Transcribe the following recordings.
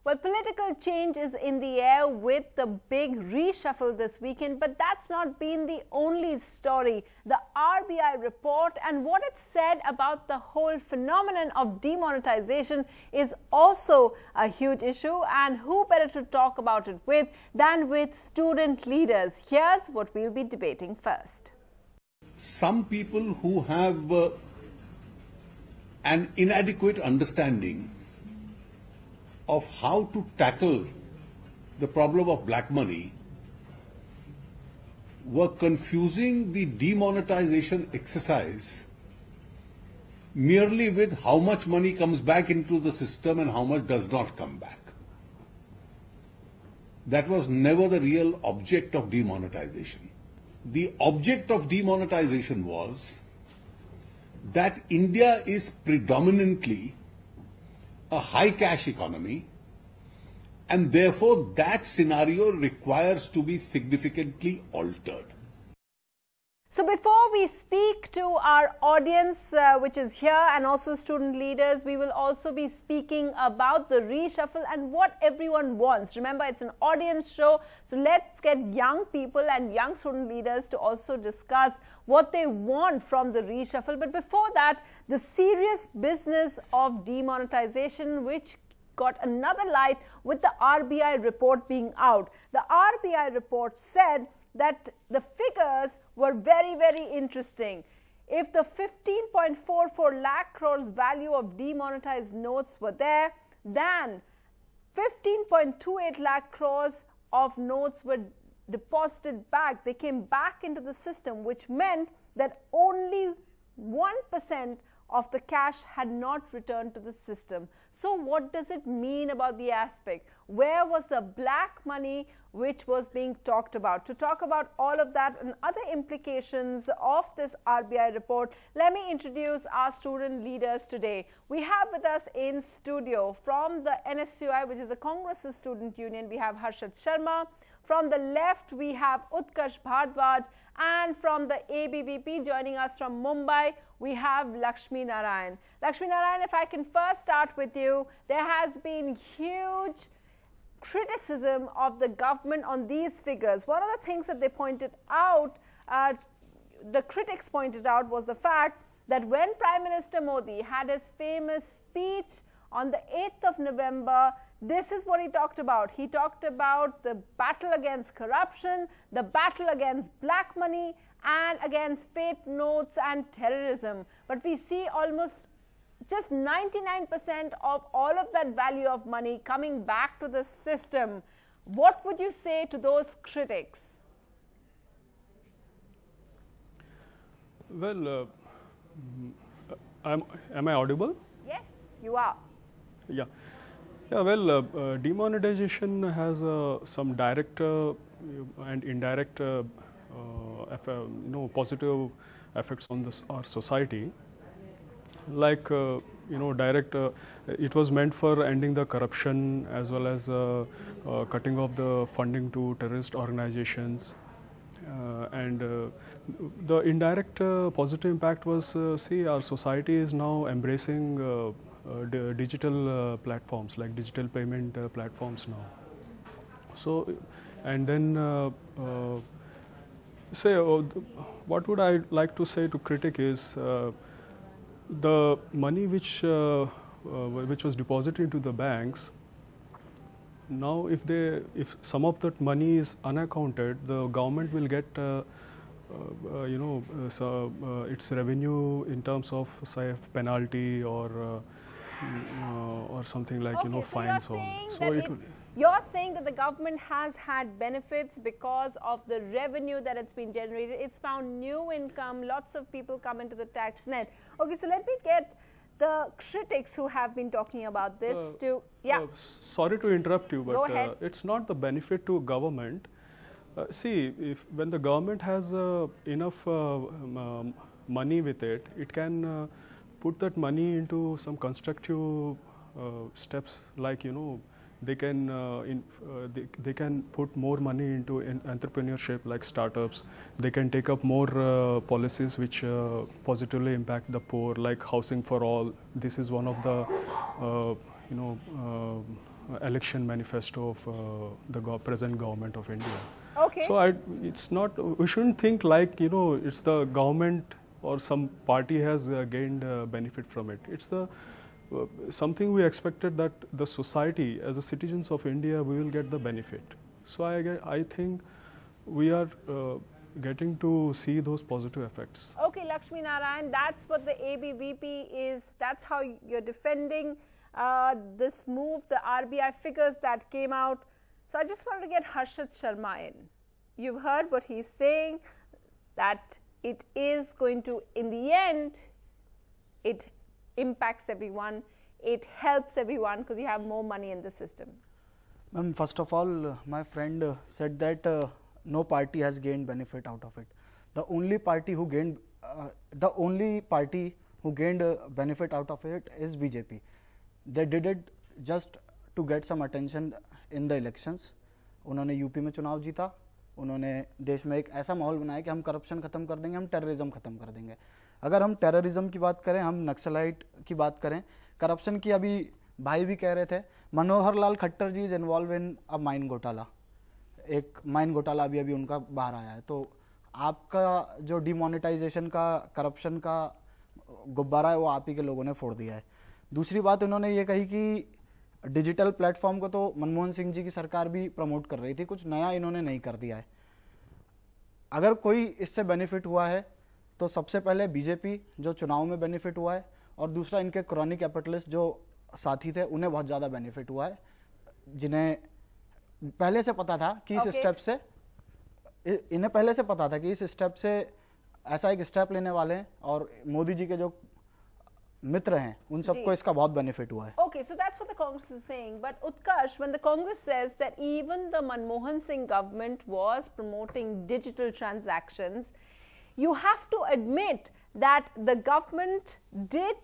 Well, political change is in the air with the big reshuffle this weekend, but that's not been the only story. The RBI report and what it said about the whole phenomenon of demonetization is also a huge issue, and who better to talk about it with than with student leaders. Here's what we'll be debating first. Some people who have an inadequate understanding of how to tackle the problem of black money were confusing the demonetization exercise merely with how much money comes back into the system and how much does not come back. That was never the real object of demonetization. The object of demonetization was that India is predominantly a high cash economy, and therefore that scenario requires to be significantly altered. So before we speak to our audience, which is here, and also student leaders, we will also be speaking about the reshuffle and what everyone wants. Remember, it's an audience show, so let's get young people and young student leaders to also discuss what they want from the reshuffle. But before that, the serious business of demonetization, which got another light with the RBI report being out. The RBI report said that the figures were very, very interesting. If the 15.44 lakh crores value of demonetized notes were there, then 15.28 lakh crores of notes were deposited back. They came back into the system, which meant that only 1% of the cash had not returned to the system. So what does it mean about the aspect? Where was the black money which was being talked about? To talk about all of that and other implications of this RBI report, let me introduce our student leaders today. We have with us in studio from the NSUI, which is the Congress Student Union, we have Harshad Sharma. From the left, we have Utkarsh Bhardwaj, and from the ABVP, joining us from Mumbai, we have Lakshmi Narayan. Lakshmi Narayan, if I can first start with you, there has been huge criticism of the government on these figures. One of the things that they pointed out, the critics pointed out, was the fact that when Prime Minister Modi had his famous speech on the 8th of November, this is what he talked about. He talked about the battle against corruption, the battle against black money, and against fake notes and terrorism. But we see almost just 99% of all of that value of money coming back to the system. What would you say to those critics? Well, am I audible? Yes, you are. Yeah. Yeah, well, demonetization has some direct and indirect positive effects on our society. Like, direct, it was meant for ending the corruption as well as cutting off the funding to terrorist organizations. And the indirect positive impact was, see, our society is now embracing digital platforms, like digital payment platforms now. So, and then what would I like to say to critic is the money which was deposited into the banks. Now, if some of that money is unaccounted, the government will get its revenue in terms of, say, penalty or something like, okay, fines. You're saying that the government has had benefits because of the revenue that it's been generated. It's found new income. Lots of people come into the tax net. Okay, so let me get the critics who have been talking about this to... Yeah. Sorry to interrupt you, Go but ahead. It's not the benefit to government. See, when the government has enough money with it, it can put that money into some constructive steps, like, they can they can put more money into entrepreneurship, like startups. They can take up more policies which positively impact the poor, like housing for all. This is one of the election manifesto of the present government of India. Okay. So it's not, we shouldn't think like, you know, it's the government or some party has gained benefit from it. It's the something we expected that the society, as the citizens of India, we will get the benefit. So I think we are getting to see those positive effects. Okay, Lakshmi Narayan, that's what the ABVP is. That's how you're defending this move, the RBI figures that came out. So I just wanted to get Harshit Sharma in. You've heard what he's saying, that it is going to, in the end, it impacts everyone, it helps everyone because you have more money in the system. Ma'am, first of all, my friend said that no party has gained benefit out of it. The only party who gained benefit out of it is BJP. They did it just to get some attention in the elections. उन्होंने UP में चुनाव जीता, उन्होंने देश में एक ऐसा माहौल बनाया कि हम करप्शन खत्म कर देंगे, हम टेररिज्म खत्म कर देंगे. अगर हम टेररिज्म की बात करें, हम नक्सलाइट की बात करें, करप्शन की अभी भाई भी कह रहे थे, Manohar Lal Khattar ji is involved in a mine घोटाला. एक माइन घोटाला अभी उनका बाहर आया है. तो आपका जो डिमोनेटाइजेशन का, करप्शन का गुब्बारा है, वो आप ही के लोगों ने फोड़ दिया है. दूसरी बात उन्होंने ये कही कि डिजिटल प्लेटफॉर्म को तो मनमोहन सिंह जी की सरकार भी प्रमोट कर रही थी, कुछ नया इन्होंने नहीं कर दिया है. अगर कोई इससे बेनिफिट हुआ है तो सबसे पहले बीजेपी, जो चुनाव में बेनिफिट हुआ है, और दूसरा इनके क्रॉनिक कैपिटलिस्ट जो साथी थे, उन्हें बहुत ज़्यादा बेनिफिट हुआ है, जिन्हें पहले से पता था कि इस स्टेप से, इन्हें पहले से पता था कि इस स्टेप से ऐसा एक स्टेप लेने वाले हैं, और मोदी जी के जो मित्र हैं उन सबको इसका बहुत बेनिफिट हुआ है. Okay, so that's what the Congress is saying. But Utkarsh, when the Congress says that even the Manmohan Singh government was promoting digital transactions, you have to admit that the government did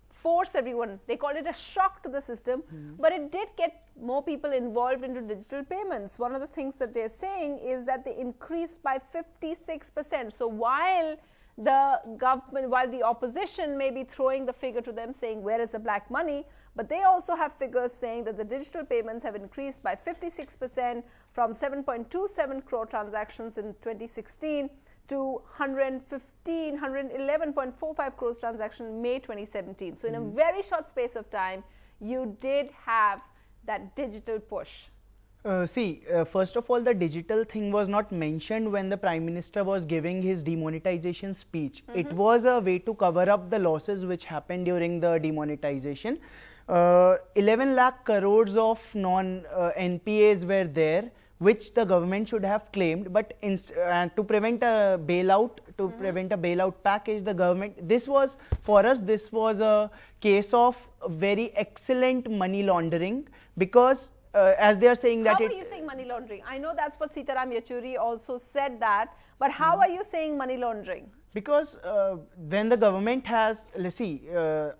force everyone. They called it a shock to the system, but it did get more people involved into digital payments. One of the things that they're saying is that they increased by 56%. So while the government, while the opposition may be throwing the figure to them saying where is the black money, but they also have figures saying that the digital payments have increased by 56% from 7.27 crore transactions in 2016 to 111.45 crores transactions in May 2017. So in a very short space of time, you did have that digital push. First of all, the digital thing was not mentioned when the Prime Minister was giving his demonetization speech. It was a way to cover up the losses which happened during the demonetization. 11 lakh crores of non-NPAs were there, which the government should have claimed, but to prevent a bailout, to prevent a bailout package, the government, this was, for us, this was a case of very excellent money laundering, because as they are saying that how are you saying money laundering? I know that's what Sitaram Yechuri also said that, but how are you saying money laundering? Because when the government has, let's see,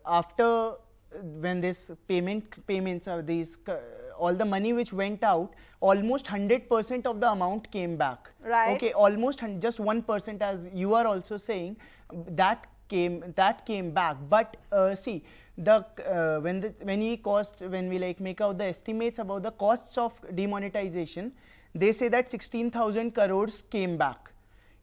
after when this payments are these, all the money which went out, almost 100% of the amount came back. Right. Okay, almost just 1%, as you are also saying, that came back. But see, the when we like make out the estimates about the costs of demonetization, they say that 16,000 crores came back.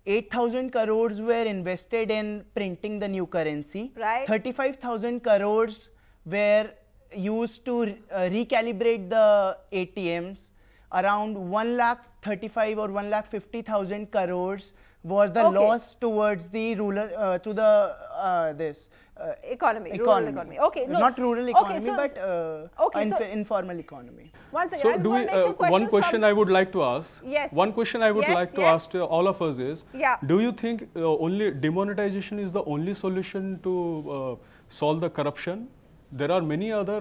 8,000 crores were invested in printing the new currency. Right. 35,000 crores were used to recalibrate the ATMs. Around 1,35,000 or 1,50,000 crores was the loss towards the rural to the economy. Rural economy. Okay, no. Not rural economy, so, but informal economy. Once again, So do we, one question I would like to ask. Yes. One question I would like to ask to all of us is, do you think only demonetization is the only solution to solve the corruption? There are many other,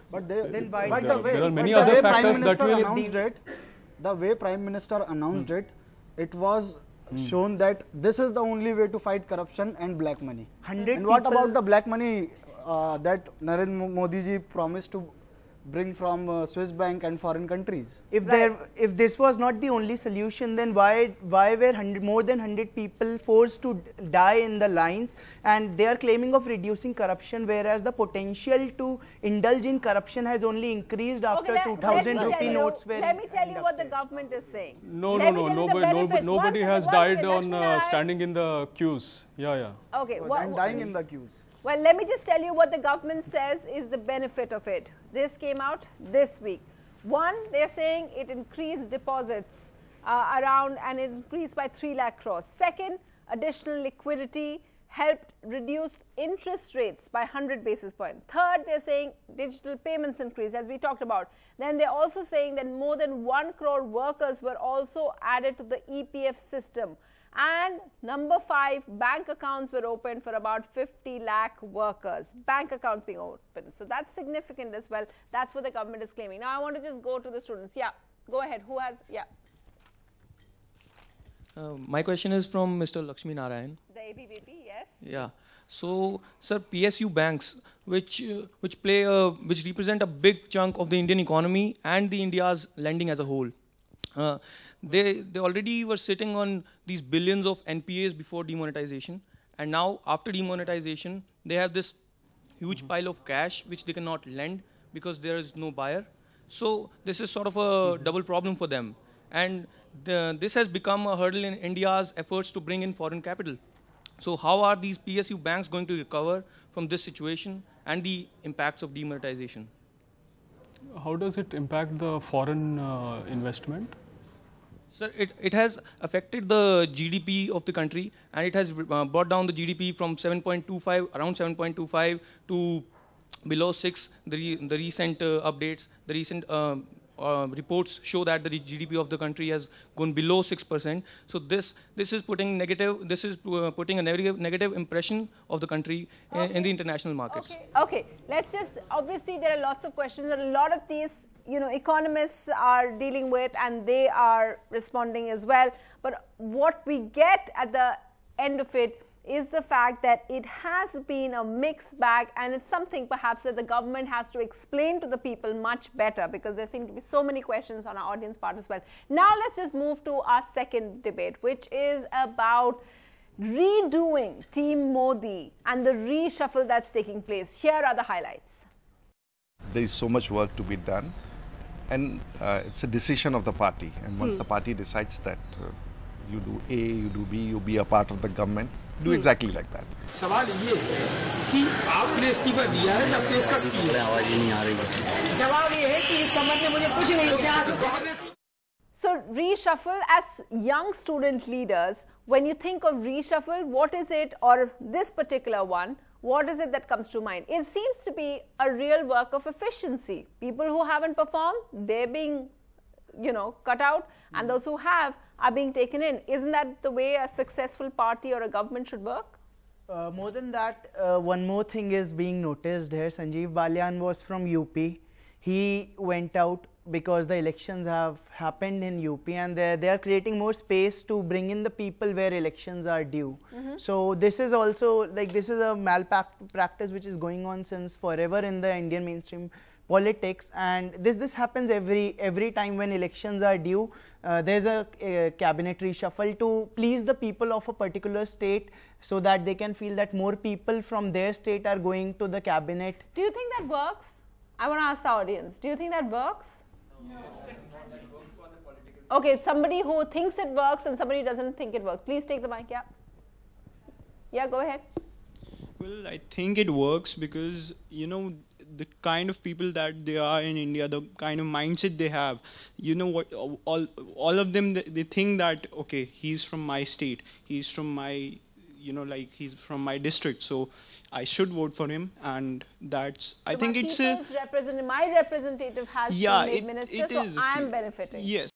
But then why? there are many other factors that will. The way Prime Minister announced it, it was shown that this is the only way to fight corruption and black money. And what about the black money that Narendra Modi ji promised to bring from Swiss bank and foreign countries. If this was not the only solution, then why were more than 100 people forced to die in the lines? And they are claiming of reducing corruption, whereas the potential to indulge in corruption has only increased after 2000 rupee notes were Let me tell you what the government is saying. Nobody has died on standing in the queues. Yeah. Okay. And dying in the queues. Well, let me just tell you what the government says is the benefit of it. This came out this week. One, they're saying it increased deposits around and it increased by 3 lakh crores. Second, additional liquidity helped reduce interest rates by 100 basis points. Third, they're saying digital payments increased, as we talked about. Then they're also saying that more than 1 crore workers were also added to the EPF system. And number 5, bank accounts were opened for about 50 lakh workers. Bank accounts being opened. So that's significant as well. That's what the government is claiming. Now I want to just go to the students. Yeah, go ahead. Who has, yeah. My question is from Mr. Lakshmi Narayan. The ABVP, yes. Yeah. So, sir, PSU banks, which represent a big chunk of the Indian economy and the India's lending as a whole. They already were sitting on these billions of NPAs before demonetization, and now after demonetization, they have this huge pile of cash which they cannot lend because there is no buyer. So this is sort of a double problem for them, and this has become a hurdle in India's efforts to bring in foreign capital. So how are these PSU banks going to recover from this situation and the impacts of demonetization? How does it impact the foreign investment? Sir, it has affected the GDP of the country, and it has brought down the GDP from 7.25, around 7.25 to below 6. The recent updates, the recent reports show that the GDP of the country has gone below 6%. So this is putting putting a negative impression of the country in the international markets. Okay. Let's just, obviously there are lots of questions and a lot of these, economists are dealing with and they are responding as well. But what we get at the end of it is the fact that it has been a mixed bag, and it's something perhaps that the government has to explain to the people much better, because there seem to be so many questions on our audience part as well. Now let's just move to our second debate, which is about redoing Team Modi and the reshuffle that's taking place. Here are the highlights. There is so much work to be done, and it's a decision of the party, and once the party decides that you do A, you do B, you be a part of the government, do exactly like that. सवाल ये है कि आपने इस्तीफा दिया है जब देश का आवाज ही नहीं आ रही है। जवाब ये है कि इस संबंध में मुझे कुछ नहीं क्या। So reshuffle, as young student leaders, when you think of reshuffle, what is it, or this particular one, what is it that comes to mind? It seems to be a real work of efficiency. People who haven't performed, they're being, cut out, and those who have are being taken in. Isn't that the way a successful party or a government should work? More than that, one more thing is being noticed here. Sanjeev Balyan was from UP. He went out because the elections have happened in UP, and they are creating more space to bring in the people where elections are due. So this is also this is a malpractice which is going on since forever in the Indian mainstream politics, and this happens every time when elections are due. There's a cabinet reshuffle to please the people of a particular state, so that they can feel that more people from their state are going to the cabinet. Do you think that works? I want to ask the audience, do you think that works? No. Okay, somebody who thinks it works and somebody who doesn't think it works. Please take the mic. Yeah, go ahead. Well, I think it works because, the kind of people that they are in India, the kind of mindset they have, what, all of them, they think that, okay, he's from my state, he's from my, he's from my district, so I should vote for him, and that's, I think it's my representative has been made minister, so I'm benefiting. Yes.